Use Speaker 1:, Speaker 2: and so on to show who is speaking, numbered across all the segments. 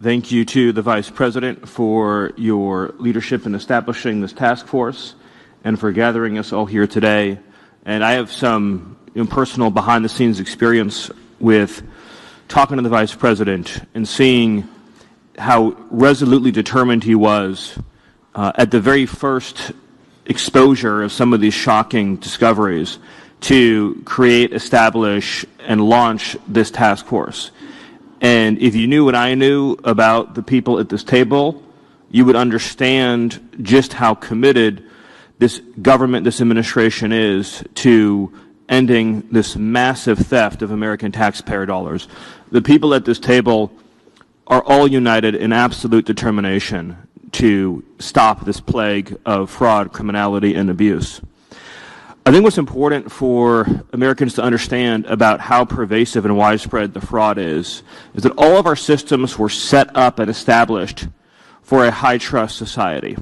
Speaker 1: Thank you to the Vice President for your leadership in establishing this task force and for gathering us all here today. And I have some personal behind-the-scenes experience with talking to the Vice President and seeing how resolutely determined he was at the very first exposure of some of these shocking discoveries to create, establish, and launch this task force. And if you knew what I knew about the people at this table, you would understand just how committed this government, this administration is to ending this massive theft of American taxpayer dollars. The people at this table are all united in absolute determination to stop this plague of fraud, criminality, and abuse. I think what's important for Americans to understand about how pervasive and widespread the fraud is that all of our systems were set up and established for a high-trust society.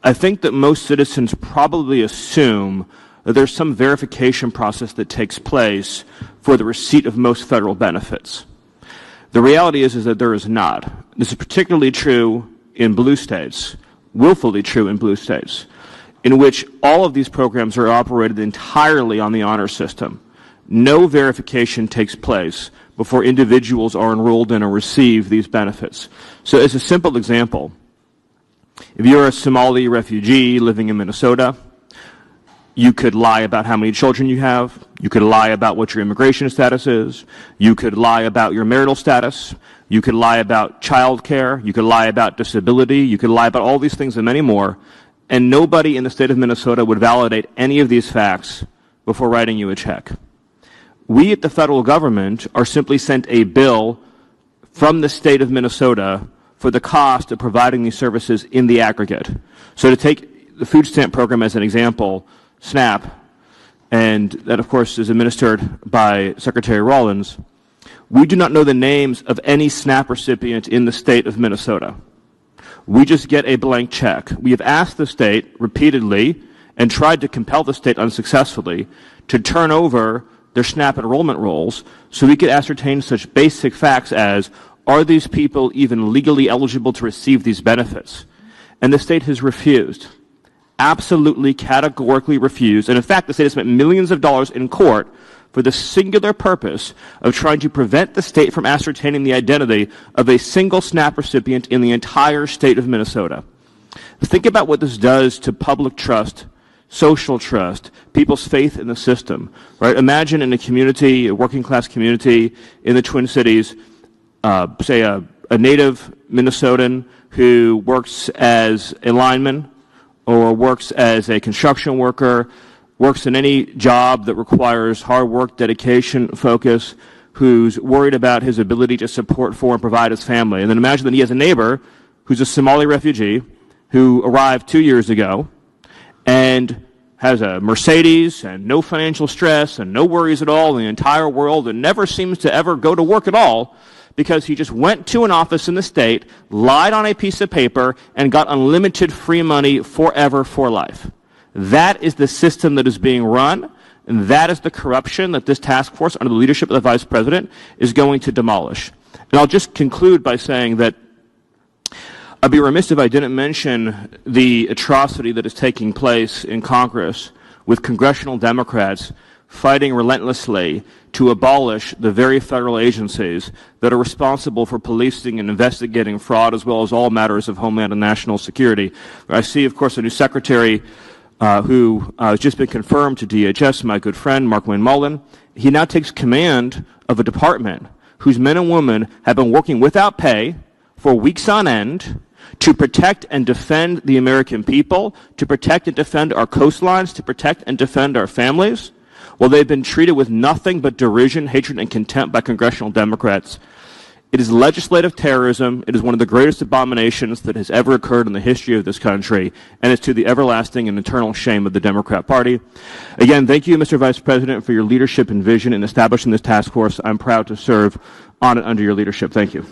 Speaker 1: I think that most citizens probably assume that there's some verification process that takes place for the receipt of most federal benefits. The reality is that there is not. This is particularly true in blue states, willfully true in blue states, in which all of these programs are operated entirely on the honor system. No verification takes place before individuals are enrolled in or receive these benefits. So as a simple example, if you're a Somali refugee living in Minnesota, you could lie about how many children you have. You could lie about what your immigration status is. You could lie about your marital status. You could lie about child care. You could lie about disability. You could lie about all these things and many more. And nobody in the state of Minnesota would validate any of these facts before writing you a check. We at the federal government are simply sent a bill from the state of Minnesota for the cost of providing these services in the aggregate. So to take the food stamp program as an example, SNAP, and that of course is administered by Secretary Rollins, we do not know the names of any SNAP recipient in the state of Minnesota. We just get a blank check. We have asked the state repeatedly and tried to compel the state unsuccessfully to turn over their SNAP enrollment rolls so we could ascertain such basic facts as, are these people even legally eligible to receive these benefits? And the state has refused, absolutely categorically refused. And in fact, the state has spent millions of dollars in court for the singular purpose of trying to prevent the state from ascertaining the identity of a single SNAP recipient in the entire state of Minnesota. Think about what this does to public trust, social trust, people's faith in the system, right? Imagine in a community, a working class community in the Twin Cities, say a native Minnesotan who works as a lineman or works as a construction worker, works in any job that requires hard work, dedication, focus, who's worried about his ability to support for and provide his family. And then imagine that he has a neighbor who's a Somali refugee who arrived 2 years ago and has a Mercedes and no financial stress and no worries at all in the entire world and never seems to ever go to work at all because he just went to an office in the state, lied on a piece of paper, and got unlimited free money forever for life. That is the system that is being run, and that is the corruption that this task force, under the leadership of the Vice President, is going to demolish. And I'll just conclude by saying that I'd be remiss if I didn't mention the atrocity that is taking place in Congress with congressional Democrats fighting relentlessly to abolish the very federal agencies that are responsible for policing and investigating fraud as well as all matters of homeland and national security. I see, of course, a new secretary who has just been confirmed to DHS, my good friend, Mark Wayne Mullen. He now takes command of a department whose men and women have been working without pay for weeks on end to protect and defend the American people, to protect and defend our coastlines, to protect and defend our families. Well, they've been treated with nothing but derision, hatred, and contempt by congressional Democrats. It is legislative terrorism. It is one of the greatest abominations that has ever occurred in the history of this country, and it's to the everlasting and eternal shame of the Democrat Party. Again, thank you, Mr. Vice President, for your leadership and vision in establishing this task force. I'm proud to serve on and under your leadership. Thank you.